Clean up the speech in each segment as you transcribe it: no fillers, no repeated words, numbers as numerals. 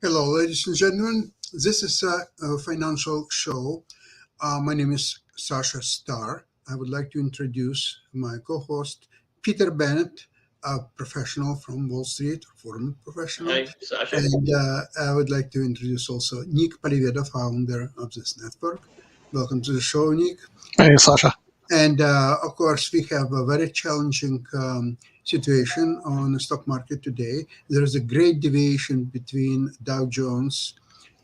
Hello, ladies and gentlemen. This is a financial show. My name is Sasha Star. I would like to introduce my co host, Peter Bennett, a professional from Wall Street, former professional. Hi, Sasha. And I would like to introduce also Nick Paliveda, founder of this network. Welcome to the show, Nick. Hey, Sasha. And of course, we have a very challenging situation on the stock market today. There is a great deviation between Dow Jones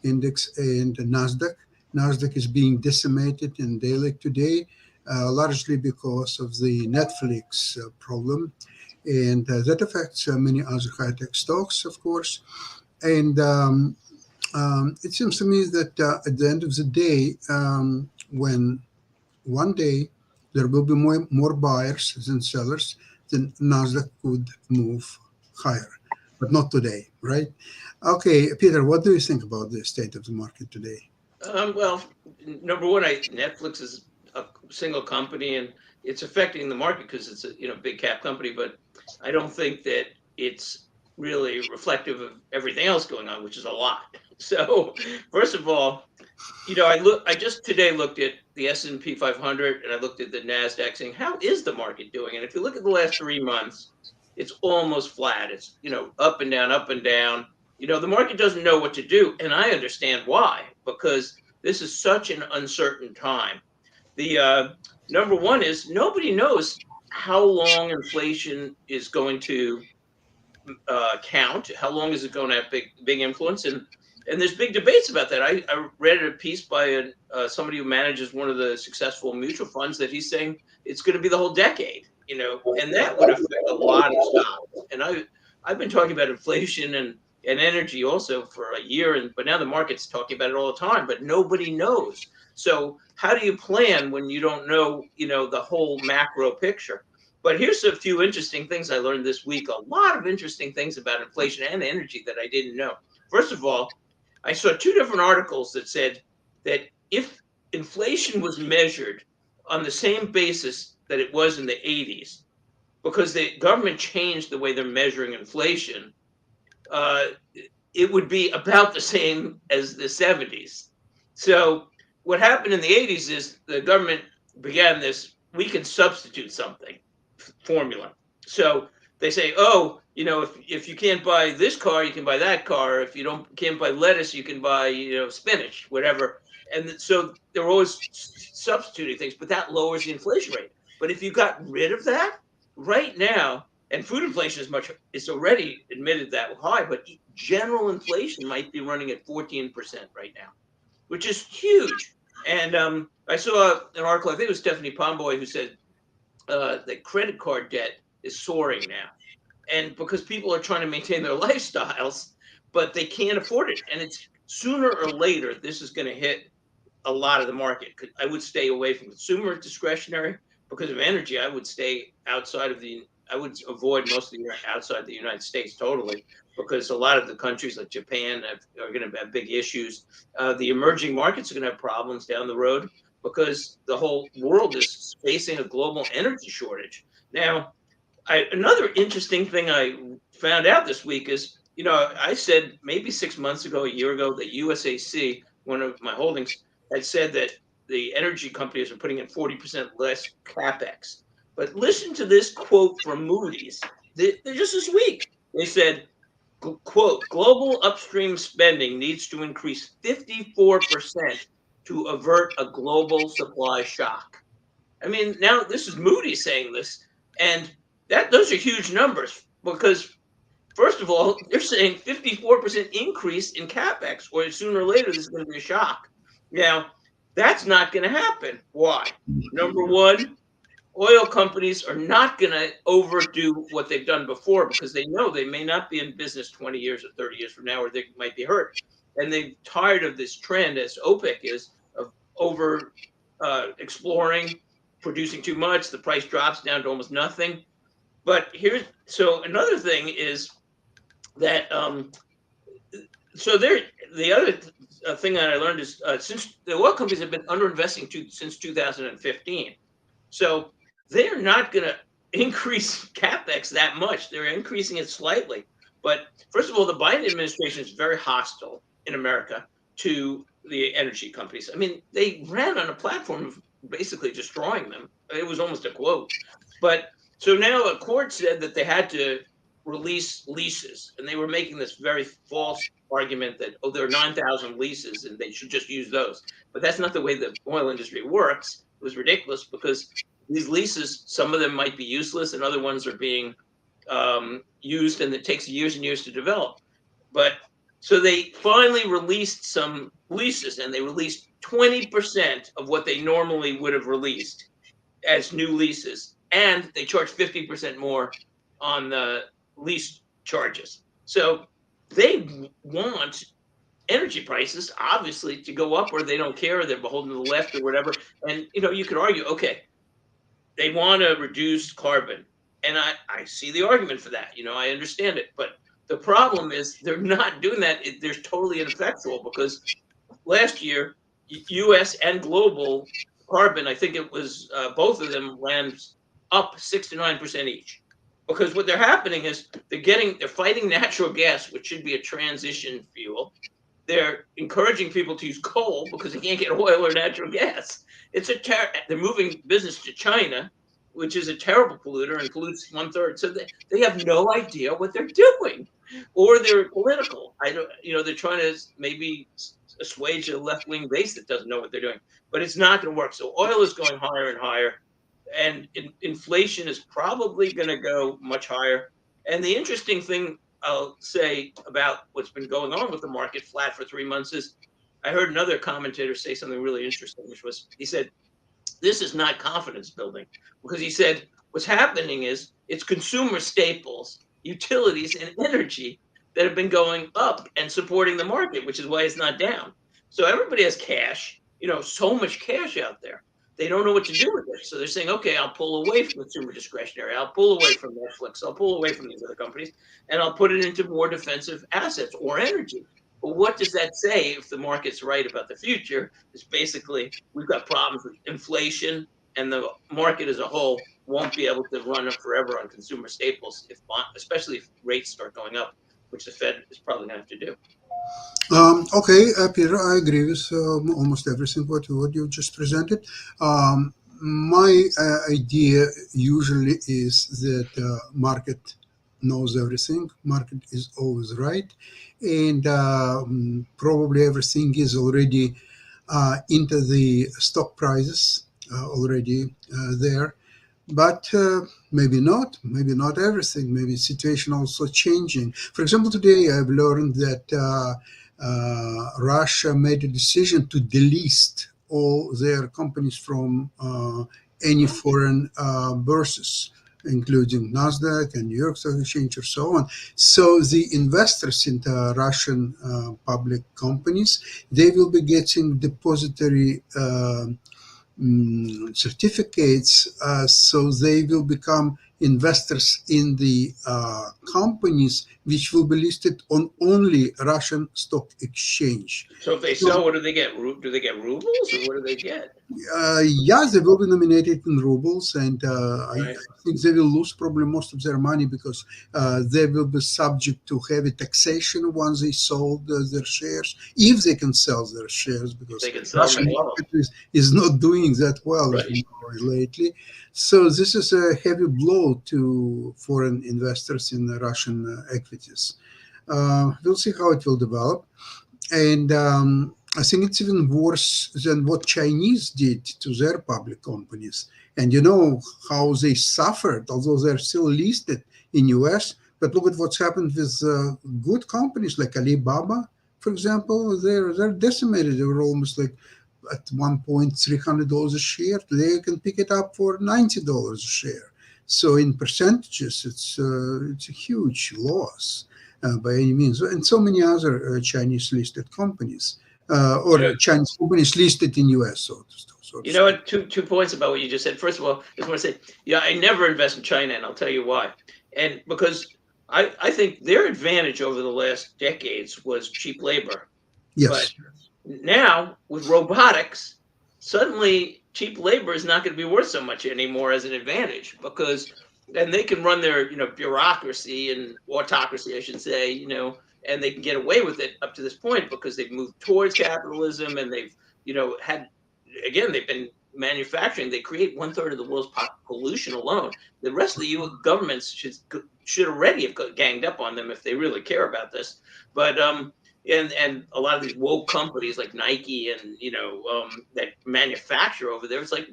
index and the Nasdaq. Nasdaq is being decimated in daily today, largely because of the Netflix problem, and that affects many other high-tech stocks, of course. And it seems to me that at the end of the day, when one day there will be more buyers than sellers, then Nasdaq could move higher, but not today, right? Okay, Peter, what do you think about the state of the market today? Well, number one, Netflix is a single company, and it's affecting the market because it's a big cap company. But I don't think that it's really reflective of everything else going on, which is a lot. So, first of all, I just today looked at the S&P 500 and I looked at the Nasdaq, saying how is the market doing? And if you look at the last 3 months, it's almost flat. It's up and down, up and down. The market doesn't know what to do, and I understand why, because this is such an uncertain time. The number one is nobody knows how long inflation is going to count. How long is it going to have big influence? And there's big debates about that. I read a piece by somebody who manages one of the successful mutual funds that he's saying it's going to be the whole decade, and that would affect a lot of stocks. And I've been talking about inflation and energy also for a year, but now the market's talking about it all the time, but nobody knows. So how do you plan when you don't know, the whole macro picture? But here's a few interesting things I learned this week. A lot of interesting things about inflation and energy that I didn't know. First of all, I saw two different articles that said that if inflation was measured on the same basis that it was in the 80s, because the government changed the way they're measuring inflation, it would be about the same as the 70s. So what happened in the 80s is the government began this, we can substitute something formula. So they say, oh, if you can't buy this car, you can buy that car. If you can't buy lettuce, you can buy, spinach, whatever. And so they're always substituting things, but that lowers the inflation rate. But if you got rid of that right now, and food inflation is already admitted that high, but general inflation might be running at 14% right now, which is huge. And I saw an article, I think it was Stephanie Pomboy, who said that credit card debt is soaring now. And because people are trying to maintain their lifestyles, but they can't afford it. And it's sooner or later, this is going to hit a lot of the market. I would stay away from consumer discretionary. Because of energy, I would stay I would avoid most of the year outside the United States totally, because a lot of the countries like Japan are going to have big issues. The emerging markets are going to have problems down the road because the whole world is facing a global energy shortage. Now, another interesting thing I found out this week is, I said maybe 6 months ago, a year ago, that USAC, one of my holdings, had said that the energy companies are putting in 40% less capex. But listen to this quote from Moody's. Just this week, they said, quote, global upstream spending needs to increase 54% to avert a global supply shock. I mean, now this is Moody's saying this, and those are huge numbers, because first of all, they're saying 54% increase in capex, or sooner or later this is going to be a shock. Now, that's not going to happen. Why? Number one, oil companies are not going to overdo what they've done before because they know they may not be in business 20 years or 30 years from now, or they might be hurt. And they're tired of this trend, as OPEC is, of over exploring, producing too much. The price drops down to almost nothing. But so another thing is that so there the other thing that I learned is since the oil companies have been underinvesting since 2015, so they're not going to increase capex that much. They're increasing it slightly, but first of all, the Biden administration is very hostile in America to the energy companies. I mean, they ran on a platform of basically destroying them. It was almost a quote. But so now a court said that they had to release leases, and they were making this very false argument that, oh, there are 9,000 leases and they should just use those. But that's not the way the oil industry works. It was ridiculous because these leases, some of them might be useless and other ones are being used, and it takes years and years to develop. But so they finally released some leases, and they released 20% of what they normally would have released as new leases, and they charge 50% more on the lease charges. So they want energy prices obviously to go up, or they don't care, or they're beholden to the left or whatever. And you could argue, okay, they want to reduce carbon, and I see the argument for that. I understand it, but the problem is they're not doing that. They're totally ineffectual because last year, U.S. and global carbon, I think it was both of them ran up 6 to 9% each. Because what they're happening is they're fighting natural gas, which should be a transition fuel. They're encouraging people to use coal because they can't get oil or natural gas. They're moving business to China, which is a terrible polluter and pollutes 1/3. So they have no idea what they're doing, or they're political. They're trying to maybe assuage a left-wing base that doesn't know what they're doing, but it's not going to work. So oil is going higher and higher, and inflation is probably going to go much higher. And the interesting thing I'll say about what's been going on with the market flat for 3 months is I heard another commentator say something really interesting, which was, he said, this is not confidence building, because he said what's happening is it's consumer staples, utilities, and energy that have been going up and supporting the market, which is why it's not down. So everybody has cash, so much cash out there. They don't know what to do with it. So they're saying, okay, I'll pull away from consumer discretionary. I'll pull away from Netflix. I'll pull away from these other companies, and I'll put it into more defensive assets or energy. But what does that say if the market's right about the future? Is basically we've got problems with inflation, and the market as a whole won't be able to run forever on consumer staples, especially if rates start going up, which the Fed is probably going to have to do. Okay, Peter, I agree with almost everything what you just presented. My idea usually is that market knows everything. Market is always right, and probably everything is already into the stock prices already there. But maybe not everything. Maybe situation also changing. For example, today I've learned that Russia made a decision to delist all their companies from any foreign bourses, including Nasdaq and New York Stock Exchange, or so on. So the investors in the Russian public companies, they will be getting depository certificates, so they will become investors in the companies which will be listed on only Russian stock exchange. So if they sell, what do they get? Do they get rubles, or what do they get? Yeah, they will be nominated in rubles, and Right. I think they will lose probably most of their money because they will be subject to heavy taxation once they sold their shares, if they can sell their shares, because They can sell them Russian well. market is not doing that well Right. lately. So this is a heavy blow to foreign investors in the Russian equities. We'll see how it will develop. And I think it's even worse than what Chinese did to their public companies. And you know how they suffered, although they're still listed in US, But look at what's happened with good companies like Alibaba, for example. They're decimated. They were almost like at one point $300 a share. Today you can pick it up for $90 a share. So in percentages, it's a huge loss by any means. And so many other Chinese listed companies You know, or Chinese companies listed in US, so to you know speak. what? Two points about what you just said. First of all, I just want to say, yeah, I never invest in China, and I'll tell you why. And because I think their advantage over the last decades was cheap labor. But Yes. now with robotics, suddenly cheap labor is not going to be worth so much anymore as an advantage because then they can run their bureaucracy and autocracy, I should say, and they can get away with it up to this point because they've moved towards capitalism and they've had again they've been manufacturing. They create one third of the world's pollution alone. The rest of the U governments should already have ganged up on them if they really care about this. But and a lot of these woke companies like Nike and that manufacture over there, it's like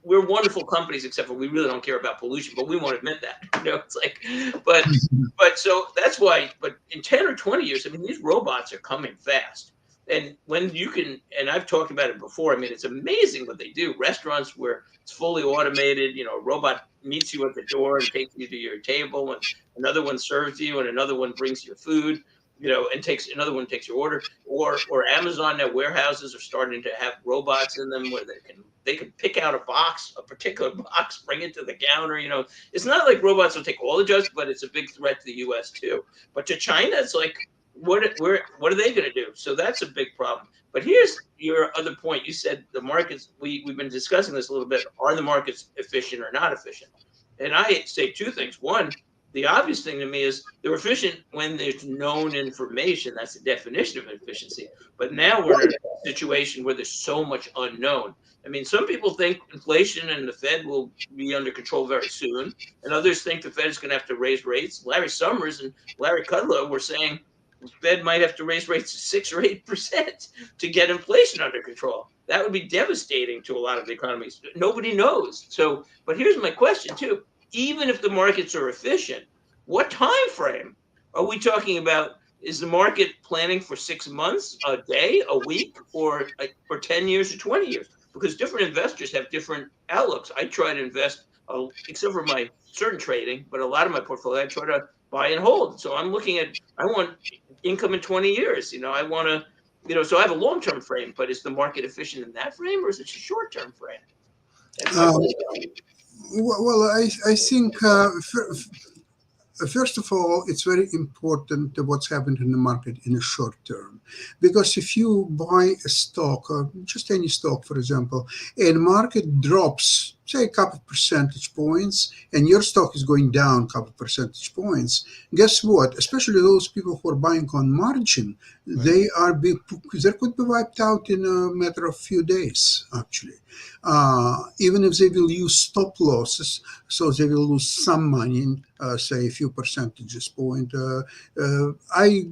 we're wonderful companies except for we really don't care about pollution, but we won't admit that. It's like, but so that's why. But in 10 or 20 years, I mean, these robots are coming fast. And when you can, and I've talked about it before. I mean, it's amazing what they do. Restaurants where it's fully automated, a robot meets you at the door and takes you to your table, and another one serves you, and another one brings your food and takes another one takes your order, or Amazon now warehouses are starting to have robots in them where they can pick out a particular box, bring it to the counter. It's not like robots will take all the jobs, but it's a big threat to the U.S. too. But to China, it's like what are they going to do? So that's a big problem. But here's your other point. You said the markets. We've been discussing this a little bit. Are the markets efficient or not efficient? And I say two things. One, the obvious thing to me is they're efficient when there's known information. That's the definition of efficiency. But now we're in a situation where there's so much unknown. I mean, some people think inflation and the Fed will be under control very soon, and others think the Fed is going to have to raise rates. Larry Summers and Larry Kudlow were saying the Fed might have to raise rates to 6 or 8% to get inflation under control. That would be devastating to a lot of the economies. Nobody knows. So, but here's my question too: even if the markets are efficient, what time frame are we talking about? Is the market planning for 6 months, a day, a week, or 10 years or 20 years? Because different investors have different outlooks. I try to invest, except for my certain trading, but a lot of my portfolio, I try to buy and hold. So I'm looking at, I want income in 20 years. I want to, so I have a long-term frame, but is the market efficient in that frame or is it a short-term frame? That's my Um, question. well, I think first of all, it's very important what's happened in the market in the short term, because if you buy a stock, or just any stock, for example, and market drops, say a couple of percentage points, and your stock is going down a couple of percentage points, guess what? Especially those people who are buying on margin, they could be wiped out in a matter of few days, actually. Even if they will use stop losses, so they will lose some money, say a few percentages point. I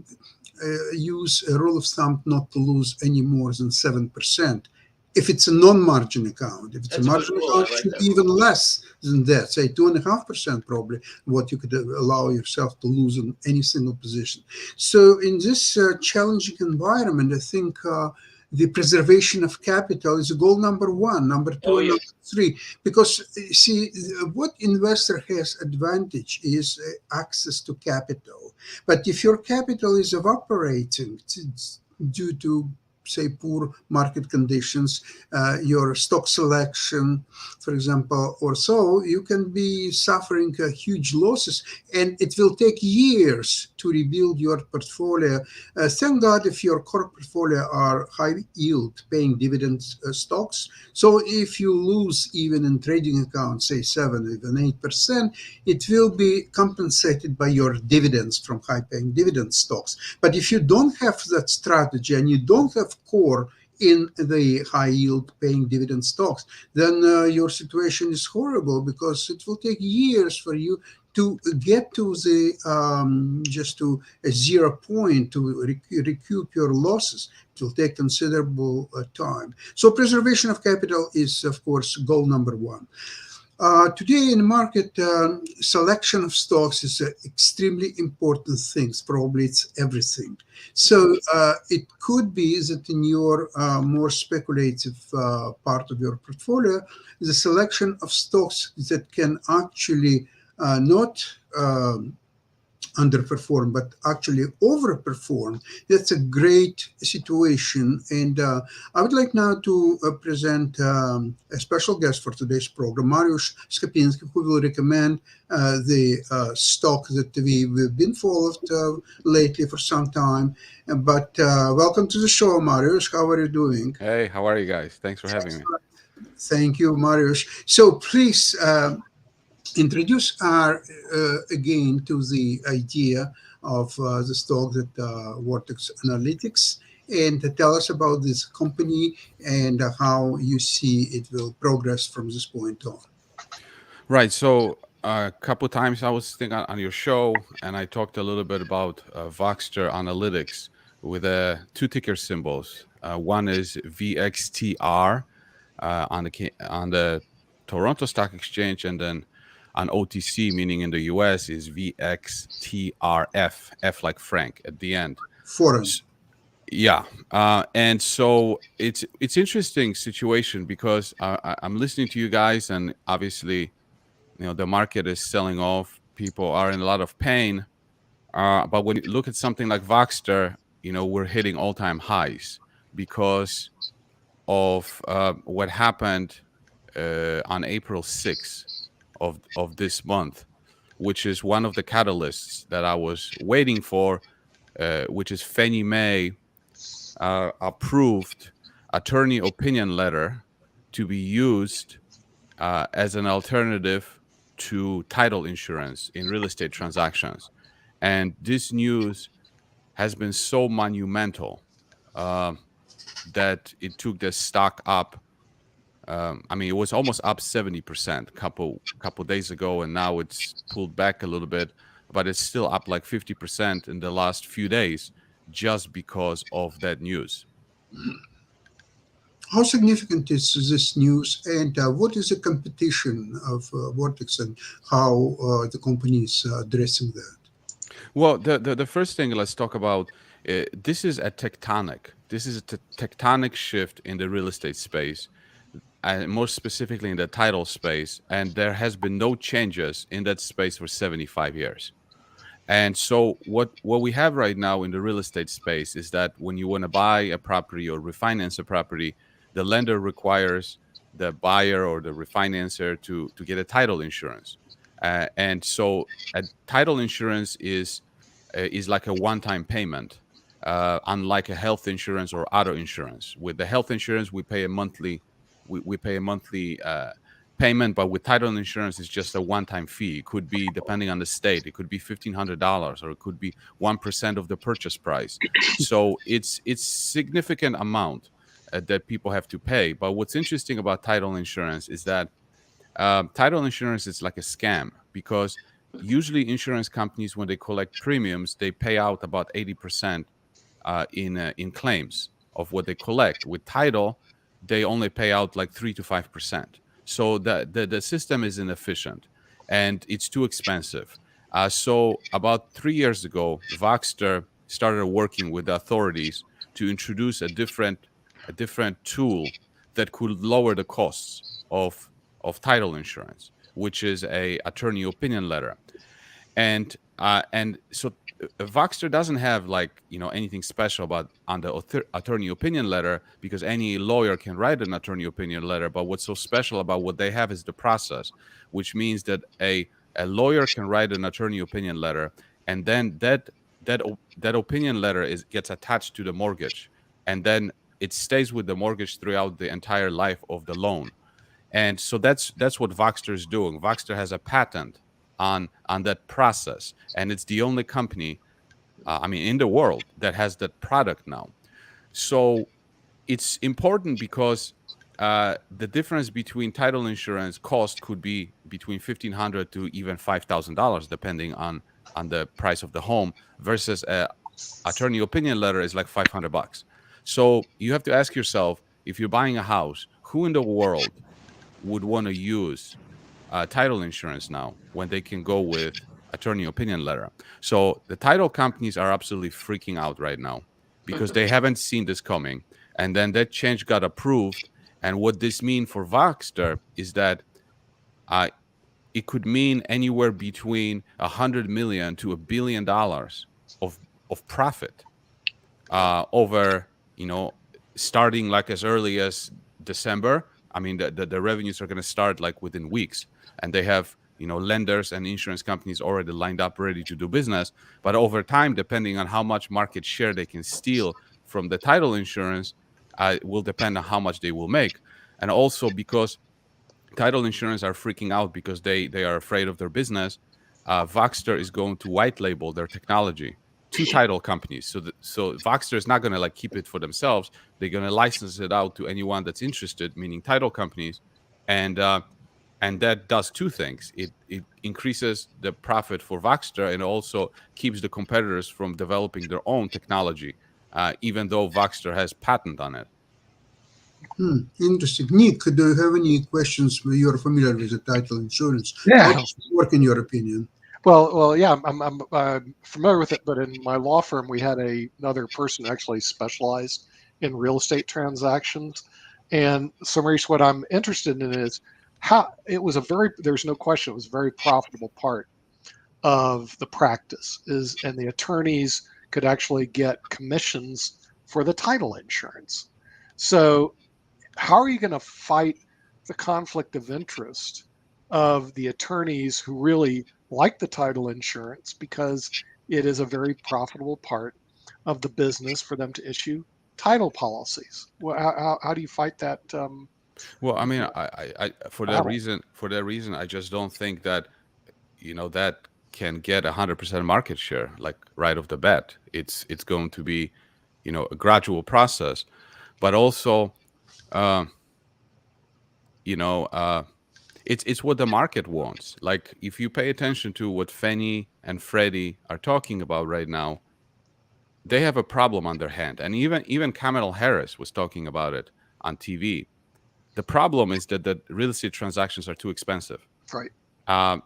use a rule of thumb not to lose any more than 7%. If it's a non-margin account, if it's a That's a good margin rule. account, I it like should that be rule. even less than that, say 2.5% probably, what you could allow yourself to lose in any single position. So in this challenging environment, I think the preservation of capital is goal number one, number two, Oh, and number yes. three. Because see, what investor has advantage is access to capital. But if your capital is evaporating due to say poor market conditions, your stock selection, for example, or so, you can be suffering huge losses, and it will take years to rebuild your portfolio. Thank God if your core portfolio are high yield, paying dividends stocks. So if you lose even in trading accounts, say 7, even 8%, it will be compensated by your dividends from high paying dividend stocks. But if you don't have that strategy and you don't have core in the high yield paying dividend stocks, then your situation is horrible, because it will take years for you to get to the just to a 0 point to recoup your losses. It will take considerable time. So preservation of capital is, of course, goal number one. Today in the market, selection of stocks is an extremely important thing. Probably it's everything. So it could be that in your more speculative part of your portfolio, the selection of stocks that can actually not underperform but actually overperform. That's a great situation. And I would like now to present a special guest for today's program, Mariusz Skapinski, who will recommend the stock that we've been followed lately for some time. But welcome to the show, Mariusz. How are you doing? Hey, how are you guys? Thanks for having me. Thank you, Mariusz. So please introduce our again to the idea of the stock that Vortex Analytics, and tell us about this company and how you see it will progress from this point on. Right. So a couple times I was thinking on your show, and I talked a little bit about Voxter Analytics with two ticker symbols. One is VXTR on the Toronto Stock Exchange, and then on OTC, meaning in the US, is VXTRF, F like Frank at the end. Foreign. S- Yeah, and so it's interesting situation because I'm listening to you guys, and obviously, the market is selling off. People are in a lot of pain. But when you look at something like Voxter, we're hitting all-time highs because of what happened on April 6th of this month, which is one of the catalysts that I was waiting for, which is Fannie Mae approved attorney opinion letter to be used as an alternative to title insurance in real estate transactions. And this news has been so monumental uh, that it took the stock up. I mean, it was almost up 70% couple days ago, and now it's pulled back a little bit, but it's still up like 50% in the last few days just because of that news. How significant is this news, and what is the competition of Vortex, and how the company is addressing that? Well, the first thing let's talk about, this is a tectonic. This is a tectonic shift in the real estate space, and more specifically in the title space. And there has been no changes in that space for 75 years. And so what we have right now in the real estate space is that when you want to buy a property or refinance a property, the lender requires the buyer or the refinancer to get a title insurance. And so a title insurance is like a one-time payment, unlike a health insurance or auto insurance. With the health insurance, we pay a monthly payment, but with title insurance, it's just a one-time fee. It could be, depending on the state, it could be $1,500, or it could be 1% of the purchase price. So it's significant amount that people have to pay. But what's interesting about title insurance is that title insurance is like a scam, because usually insurance companies, when they collect premiums, they pay out about 80% in claims of what they collect. With title, they only pay out like 3 to 5%. So the system is inefficient and it's too expensive. So about 3 years ago, Voxter started working with the authorities to introduce a different tool that could lower the costs of title insurance, which is a attorney opinion letter. And so Voxter doesn't have, like, anything special about on the attorney opinion letter, because any lawyer can write an attorney opinion letter. But what's so special about what they have is the process, which means that a lawyer can write an attorney opinion letter, and then that opinion letter gets attached to the mortgage, and then it stays with the mortgage throughout the entire life of the loan. And so that's what Voxter is doing. Voxter has a patent on that process, and it's the only company, in the world, that has that product now. So it's important because the difference between title insurance cost could be between $1,500 to even $5,000, depending on the price of the home, versus a attorney opinion letter is like $500. So you have to ask yourself, if you're buying a house, who in the world would want to use title insurance now when they can go with attorney opinion letter. So the title companies are absolutely freaking out right now because they haven't seen this coming. And then that change got approved. And what this means for Voxter is that uh, it could mean anywhere between 100 million to $1 billion of profit over, starting like as early as December. I mean, the revenues are going to start like within weeks, and they have lenders and insurance companies already lined up, ready to do business. But over time, depending on how much market share they can steal from the title insurance, will depend on how much they will make, and also because title insurance are freaking out because they are afraid of their business. Voxter is going to white label their technology to title companies. So Voxter is not going to like keep it for themselves. They're going to license it out to anyone that's interested, meaning title companies, and that does two things. It increases the profit for Voxter and also keeps the competitors from developing their own technology, even though Voxter has patent on it. Interesting. Nick, do you have any questions? You're familiar with the title insurance. How Yeah. does it work in your opinion? Well, yeah, I'm familiar with it, but in my law firm, we had another person actually specialized in real estate transactions. And so, Maurice, what I'm interested in is how it was there's no question, it was a very profitable part of the practice and the attorneys could actually get commissions for the title insurance. So how are you going to fight the conflict of interest of the attorneys who really like the title insurance because it is a very profitable part of the business for them to issue title policies? Well, how do you fight that? Well, I mean, I Battle? for that reason, I just don't think that that can get 100% market share like right off the bat. It's going to be a gradual process, but also uh, you know uh, it's what the market wants. Like if you pay attention to what Fannie and Freddie are talking about right now, they have a problem on their hand, and even Kamala Harris was talking about it on TV. The problem is that the real estate transactions are too expensive. Right.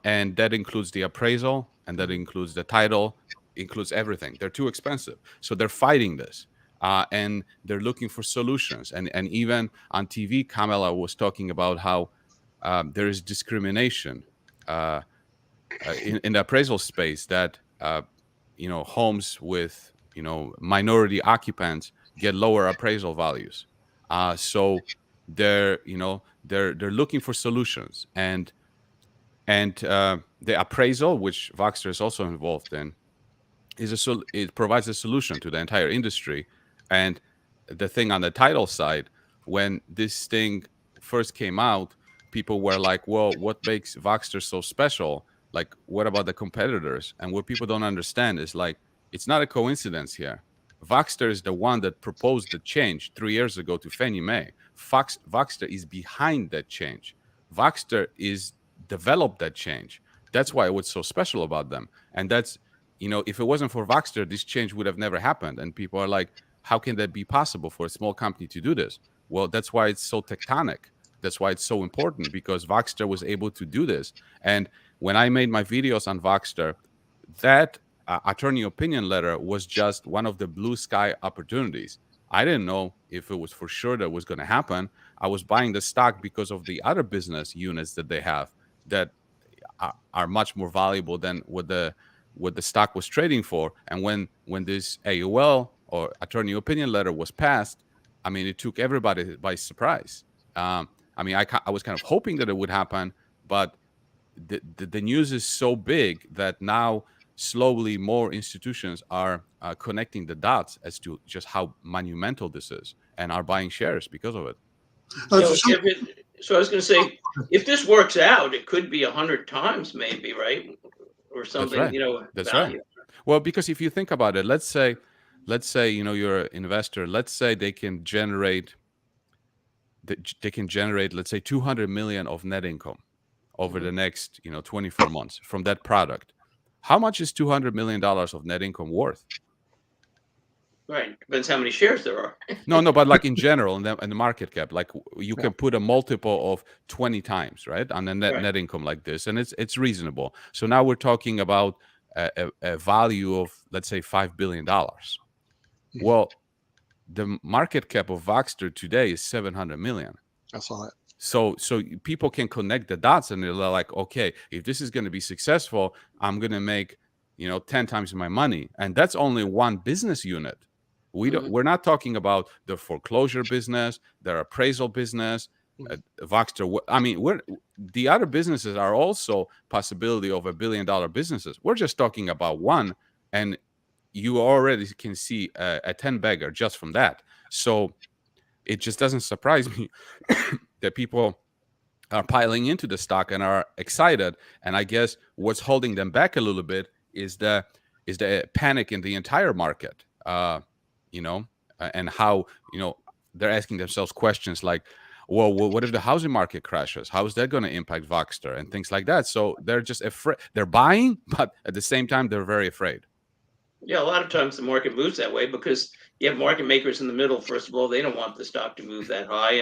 And that includes the appraisal, and that includes the title, includes everything. They're too expensive, so they're fighting this, and they're looking for solutions. And even on TV, Kamala was talking about how there is discrimination uh, in the appraisal space, that homes with minority occupants get lower appraisal values. So they're looking for solutions, and the appraisal, which Voxter is also involved in, it provides a solution to the entire industry. And the thing on the title side, when this thing first came out, people were like, "Well, what makes Voxter so special? Like, what about the competitors?" And what people don't understand is like, it's not a coincidence here. Voxter is the one that proposed the change 3 years ago to Fannie Mae. Voxter is behind that change. Voxter is developed that change. That's why what's so special about them. And that's, if it wasn't for Voxter, this change would have never happened. And people are like, how can that be possible for a small company to do this? Well, that's why it's so tectonic. That's why it's so important, because Voxter was able to do this. And when I made my videos on Voxter, that attorney opinion letter was just one of the blue sky opportunities. I didn't know if it was for sure that was going to happen. I was buying the stock because of the other business units that they have that are much more valuable than what the stock was trading for. And when this AOL, or attorney opinion letter, was passed, I mean, it took everybody by surprise. I mean, I was kind of hoping that it would happen, but the news is so big that now slowly more institutions are connecting the dots as to just how monumental this is, and are buying shares because of it. So, So, so I was going to say, if this works out, it could be 100 times, maybe, right, or That's something. right. That's right. Value. Well, because if you think about it, let's say you're an investor. Let's say they can generate, let's say, 200 million of net income over the next 24 months from that product. How much is $200 million of net income worth? Right. Depends how many shares there are. No, but like in general, in the market cap, like you Yeah. can put a multiple of 20 times, right, on the Right. net income like this, and it's reasonable. So now we're talking about a value of, let's say, $5 billion. Mhm. Well, the market cap of Voxter today is 700 million. I saw that. So people can connect the dots, and they're like, okay, if this is going to be successful, I'm going to make 10 times my money, and that's only one business unit. Mhm. We're not talking about the foreclosure business, their appraisal business, Mhm. Voxter. I mean, the other businesses are also possibility of $1 billion businesses. We're just talking about one, and you already can see a 10 bagger just from that. So it just doesn't surprise me that people are piling into the stock and are excited. And I guess what's holding them back a little bit is the panic in the entire market. And how they're asking themselves questions like, well, what if the housing market crashes? How is that going to impact Voxter and things like that? So they're just afraid. They're buying, but at the same time, they're very afraid. Yeah, a lot of times the market moves that way because you have market makers in the middle. First of all, they don't want the stock to move that high,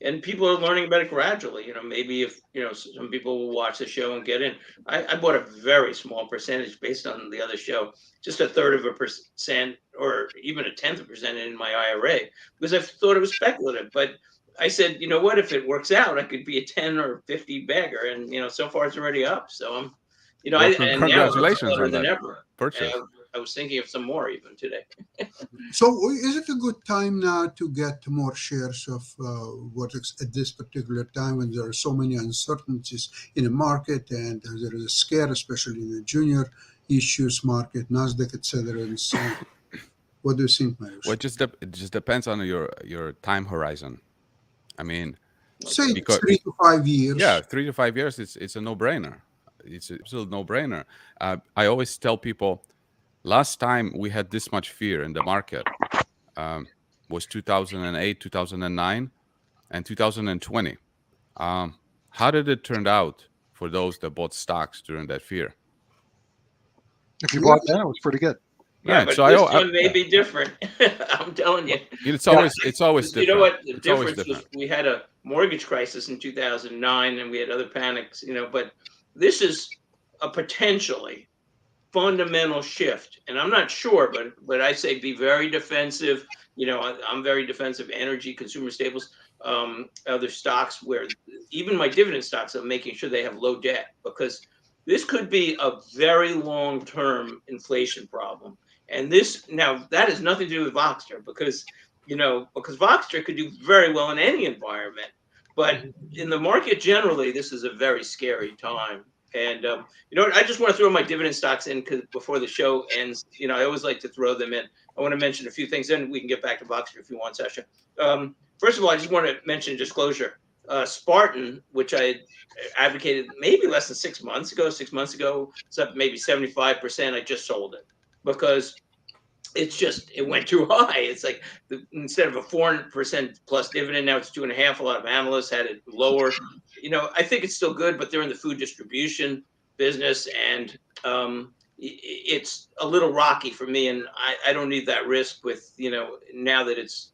and people are learning about it gradually. Maybe if some people will watch the show and get in. I bought a very small percentage based on the other show, just a third of a percent or even a tenth of a percent in my IRA because I thought it was speculative. But I said, you know what? If it works out, I could be a 10 or 50 bagger, and so far it's already up. So I'm, Well, and now it's congratulations better on than that ever. purchase. I was thinking of some more even today. So, is it a good time now to get more shares of what is at this particular time when there are so many uncertainties in the market and there is a scare, especially in the junior issues market, Nasdaq, etc., and so on? What do you think, Well, Marius? it just depends on your time horizon. I mean, Say Okay. because 3 to 5 years. yeah, 3 to 5 years, it's a no-brainer. It's an absolute no-brainer. I always tell people, last time we had this much fear in the market was 2008, 2009, and 2020. How did it turn out for those that bought stocks during that fear? If you bought Yes. that, it was pretty good. Yeah, Right. but So this one may yeah, be different. I'm telling you. it's Yeah. always You know different. what the It's always difference was? different. We had a mortgage crisis in 2009, and we had other panics. But this is a potentially fundamental shift, and I'm not sure, but I say be very defensive. I'm very defensive. Energy, consumer staples, other stocks where even my dividend stocks, I'm making sure they have low debt because this could be a very long-term inflation problem. And this now that has nothing to do with Voxter because Voxter could do very well in any environment, but Mhm. in the market generally, this is a very scary time. And you know what? I just want to throw my dividend stocks in because before the show ends, I always like to throw them in. I want to mention a few things, then we can get back to Voxer if you want, Sasha. First of all, I just want to mention disclosure. Spartan, which I advocated maybe less than 6 months ago, 6 months ago, it's up maybe 75%. I just sold it because it went too high. It's like instead of a 4% plus dividend, now it's 2.5. A lot of analysts had it lower. I think it's still good, but they're in the food distribution business, and it's a little rocky for me, and I don't need that risk with now that it's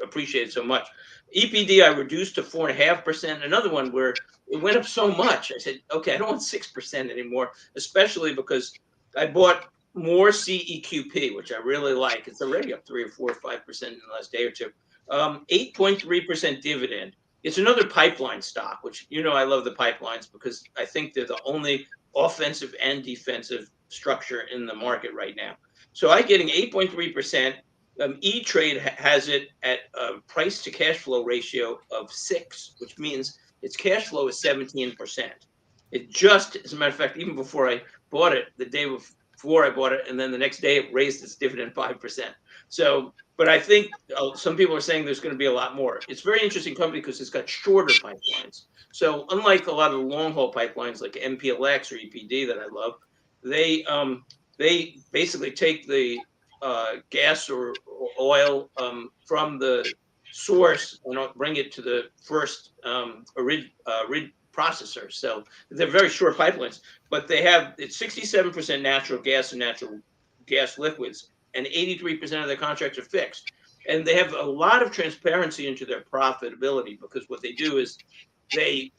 appreciated so much. EPD I reduced to 4.5%. Another one where it went up so much. I said, okay, I don't want 6% anymore, especially because I bought more CEQP, which I really like. It's already up 3 or 4 or 5% in the last day or two. 8.3% dividend. It's another pipeline stock, which I love the pipelines because I think they're the only offensive and defensive structure in the market right now. So I getting 8.3%. E-Trade has it at a price to cash flow ratio of 6, which means its cash flow is 17%. It just, as a matter of fact, even before I bought it, the day before I bought it, and then the next day it raised its dividend 5%. So, but I think some people are saying there's going to be a lot more. It's a very interesting company because it's got shorter pipelines. So unlike a lot of the long haul pipelines like MPLX or EPD that I love, they basically take the gas or oil from the source and bring it to the first processor. So they're very short pipelines, but it's 67% natural gas and natural gas liquids, and 83% of their contracts are fixed. And they have a lot of transparency into their profitability, because what they do is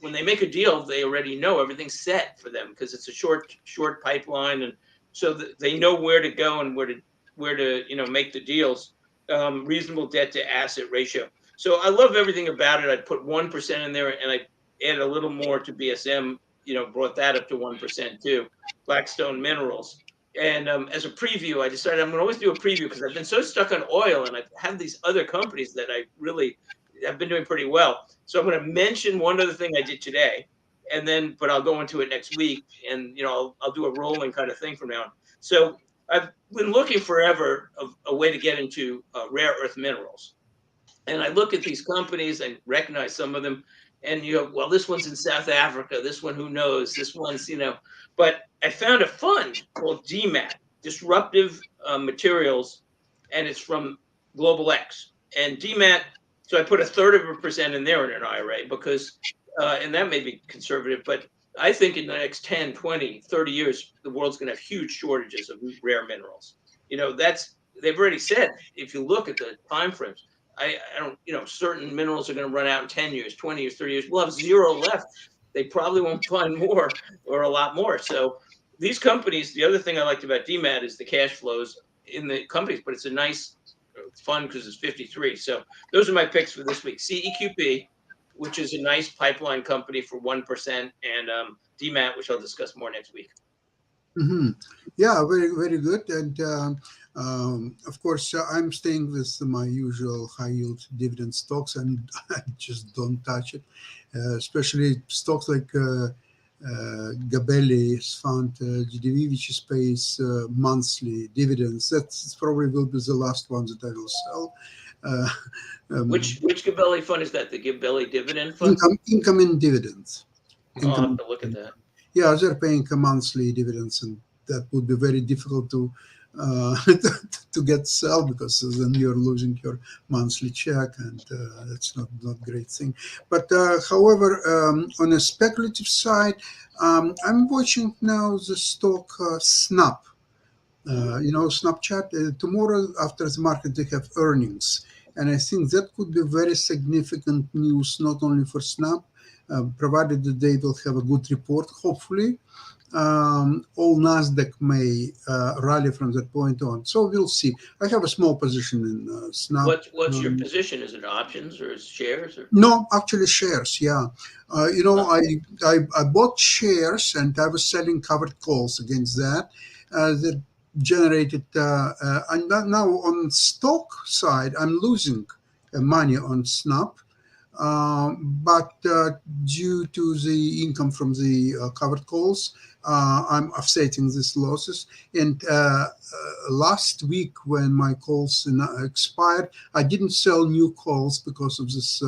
when they make a deal, they already know everything's set for them, because it's a short pipeline, and so they know where to go and where to make the deals. Reasonable debt to asset ratio. So I love everything about it. I put 1% in there, and I added a little more to BSM. Brought that up to 1% too. Blackstone Minerals. And as a preview, I decided I'm going to always do a preview, because I've been so stuck on oil, and I've had these other companies that I really have been doing pretty well. So I'm going to mention one other thing I did today, but I'll go into it next week, and I'll do a rolling kind of thing from now on. So I've been looking forever of a way to get into rare earth minerals. And I look at these companies and recognize some of them, and well, this one's in South Africa, this one, who knows, this one's, but I found a fund called DMAT, Disruptive Materials, and it's from Global X. And DMAT, so I put 1/3% in there in an IRA, because, and that may be conservative, but I think in the next 10, 20, 30 years, the world's going to have huge shortages of rare minerals. They've already said, if you look at the time frames, I don't, certain minerals are going to run out in 10 years, 20 years, 30 years. We'll have zero left. They probably won't find more, or a lot more. So these companies, the other thing I liked about DMAT is the cash flows in the companies, but it's a nice fund because it's 53. So those are my picks for this week. CEQP, which is a nice pipeline company for 1%, and DMAT, which I'll discuss more next week. Mm-hmm. Yeah, very, very good. And of course, I'm staying with my usual high yield dividend stocks, and I just don't touch it, especially stocks like Gabelli's fund, GDV, which pays monthly dividends. That's probably will be the last one that I will sell. Which Gabelli fund is that? The Gabelli dividend fund? Income in dividends. I'll have to look at that. Yeah, they're paying monthly dividends, and that would be very difficult to to get sell, because then you're losing your monthly check, and that's not great thing. But however, on a speculative side, I'm watching now the stock Snap. Snapchat, tomorrow after the market they have earnings, and I think that could be very significant news, not only for Snap, provided that they will have a good report, hopefully. All Nasdaq may rally from that point on, so we'll see. I have a small position in Snap. What's your position? Is it options or shares? Or? No, actually shares. Yeah, I bought shares, and I was selling covered calls against that. That generated, and now on stock side, I'm losing money on Snap. But due to the income from the covered calls, I'm offsetting these losses. And last week, when my calls expired, I didn't sell new calls because of this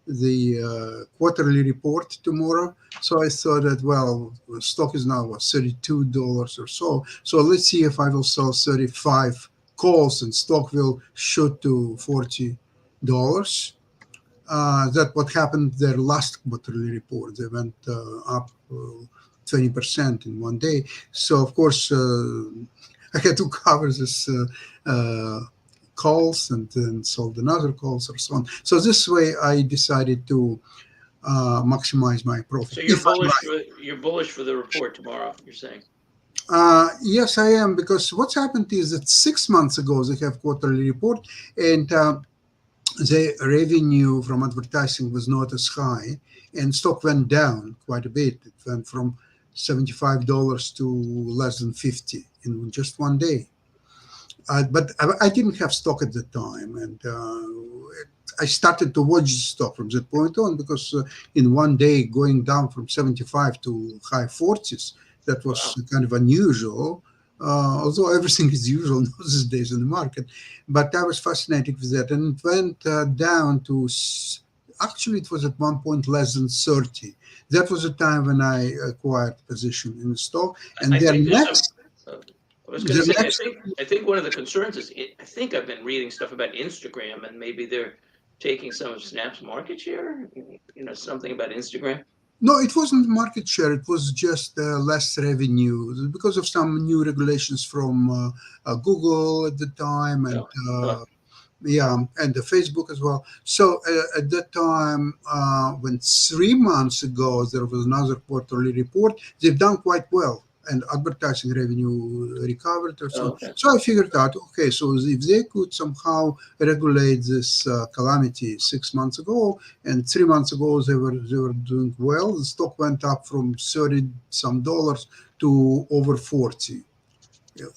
the quarterly report tomorrow. So I thought that, well, the stock is now $32 or so. So let's see if I will sell 35 calls and stock will shoot to $40. That what happened their last quarterly report. They went up 20% in one day. So of course I had to cover this calls and then sold another calls or so on. So this way I decided to maximize my profit. So you're bullish for the report tomorrow, you're saying? Yes, I am, because what's happened is that 6 months ago they have quarterly report, and the revenue from advertising was not as high, and stock went down quite a bit. It went from $75 to less than 50 in just one day. But I didn't have stock at the time, and I started to watch the stock from that point on, because in one day going down from 75 to high 40s, that was kind of unusual. Although everything is usual these days in the market, but I was fascinated with that, and it went down to, actually it was at one point less than 30. That was the time when I acquired position in the stock, and then next. I was going to say, I think one of the concerns is, I think I've been reading stuff about Instagram, and maybe they're taking some of Snap's market share. Something about Instagram. No, it wasn't market share. It was just less revenue because of some new regulations from Google at the time, and No. Uh, yeah, and the Facebook as well. So at that time, when 3 months ago there was another quarterly report, they've done quite well, and advertising revenue recovered or so. okay. So I figured out, okay, so if they could somehow regulate this calamity 6 months ago, and 3 months ago they were doing well, the stock went up from 30 some dollars to over 40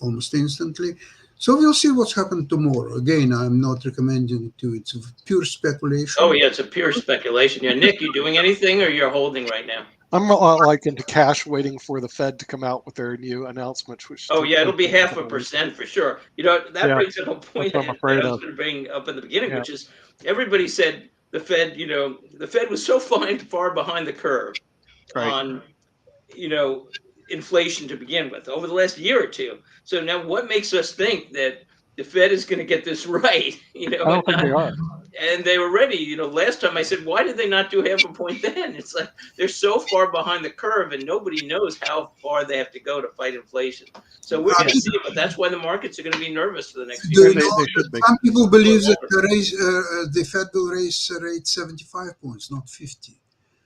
almost instantly. So we'll see what's happened tomorrow. Again, I'm not recommending it to. It's pure Oh speculation. yeah, it's a pure speculation. Yeah, Nick, you doing anything or you're holding right now? I'm like into cash, waiting for the Fed to come out with their new announcement, which Oh takes yeah, it'll place be in a half a couple of weeks. percent for sure. You know, that Yeah, brings up a that's point what I'm that afraid I was of. going to bring up in the beginning, Yeah, which is everybody said the Fed, the Fed was so far behind the curve right. on, you know, inflation to begin with over the last year or two. So now what makes us think that the Fed is going to get this right, I and don't think not, they are. and they were ready. Last time I said, why did they not do half a point then? It's like they're so far behind the curve and nobody knows how far they have to go to fight inflation. So we're going Yeah, to see it, but that's why the markets are going to be nervous for the next few Do you weeks know they that should be. some people or believe that longer. the Fed will raise rate 75 points, not 50?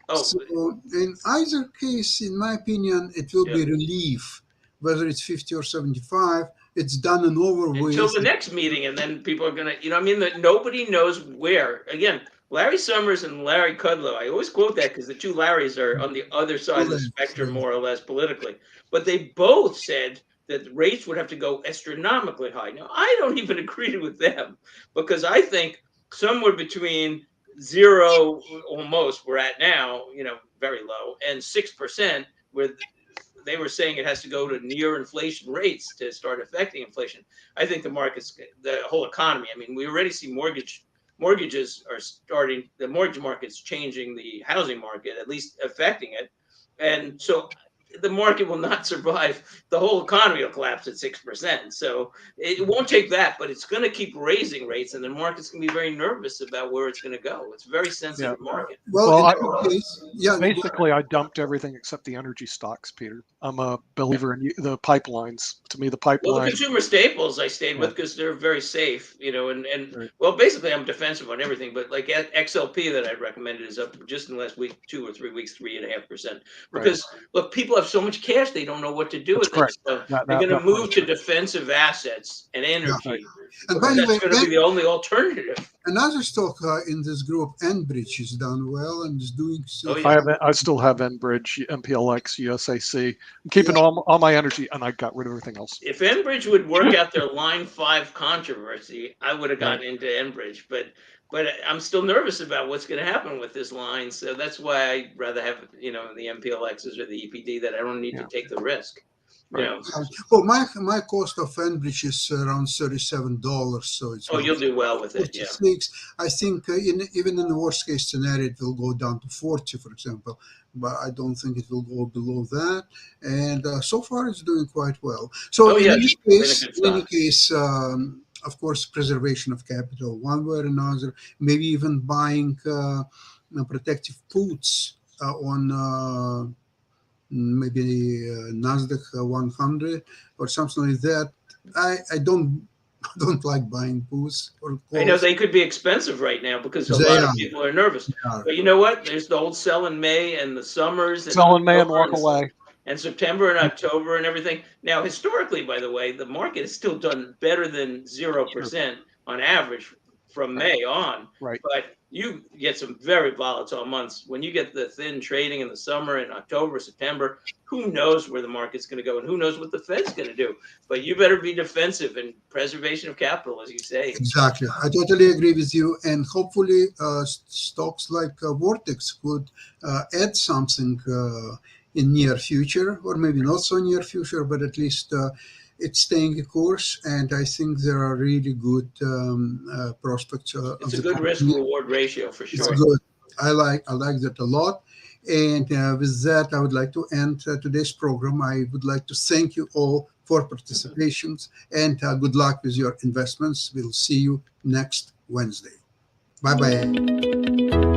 Oh, So in either case, in my opinion, it will yeah. be relief. Whether it's 50 or 75, it's done and over Until with. the next meeting, and then people are going to, I mean, that nobody knows where. Again, Larry Summers and Larry Kudlow, I always quote that because the two Larrys are on the other side of the spectrum, more or less politically. But they both said that rates would have to go astronomically high. Now, I don't even agree with them because I think somewhere between zero, almost, we're at now, very low, and 6%, where they were saying it has to go to near inflation rates to start affecting inflation. I think the whole economy. I mean, we already see mortgages are starting. The mortgage market's changing the housing market, at least affecting it, and so the market will not survive. The whole economy will collapse at 6%. So it won't take that, but it's going to keep raising rates, and the market's going to be very nervous about where it's going to go. It's a very Yeah. sensitive market. Well, Well, in any case, yeah, basically, I dumped everything except the energy stocks, Peter. I'm a believer in the pipelines. To me, the Well, the pipeline. consumer staples I stayed Yeah, with because they're very safe, and right. well, basically I'm defensive on everything, but like XLP that I recommended is up just in the last week, 2 or 3 weeks, 3.5%. Right. Because look, people have so much cash they don't know what to do That's with it, correct. so That they're that going to that part move is to correct. defensive assets and yeah. Right. energy And by because the that's way, going to be the only alternative. another stock in this group, Enbridge, is done well and is doing Oh so. yeah. I still have Enbridge, MPLX, USAC. I'm Yeah, keeping all my energy, and I got rid of everything else. If Enbridge would work out their Line 5 controversy, I would have Right. gotten into Enbridge, but I'm still nervous about what's going to happen with this line. So that's why I'd rather have, the MPLXs or the EPD that I don't need to Yeah. take the risk. Right. well, my cost of Enbridge is around $37, so it's Oh, not you'll do well with it. Yeah. 46. I think even in the worst case scenario, it will go down to 40, for example, but I don't think it will go below that. And so far, it's doing quite well. So Oh, in yeah. any It's been a case, good stock. of course, preservation of capital, one way or another, maybe even buying protective puts on. Maybe Nasdaq 100 or something like that. I don't I don't like buying puts or I know calls. they could be expensive right now because a They lot are. of people are nervous. They are. But you know what? There's the old sell in May and the summers and Sell in May and October walk away. and September and October and everything. Now, historically, by the way, the market has still done better than Sure. 0% on average from Right. May on. Right. But you get some very volatile months when you get the thin trading in the summer and October, September. Who knows where the market's going to go and who knows what the Fed's going to do? But you better be defensive and preservation of capital, as you say. Exactly. I totally agree with you. And hopefully, stocks like Vortex could add something in near future, or maybe not so near future, but at least it's staying a course. And I think there are really good prospects It's of a the good risk company. reward ratio for It's sure. good. I like that a lot. And with that, I would like to end today's program. I would like to thank you all for participations and good luck with your investments. We'll see you next Wednesday. Bye bye.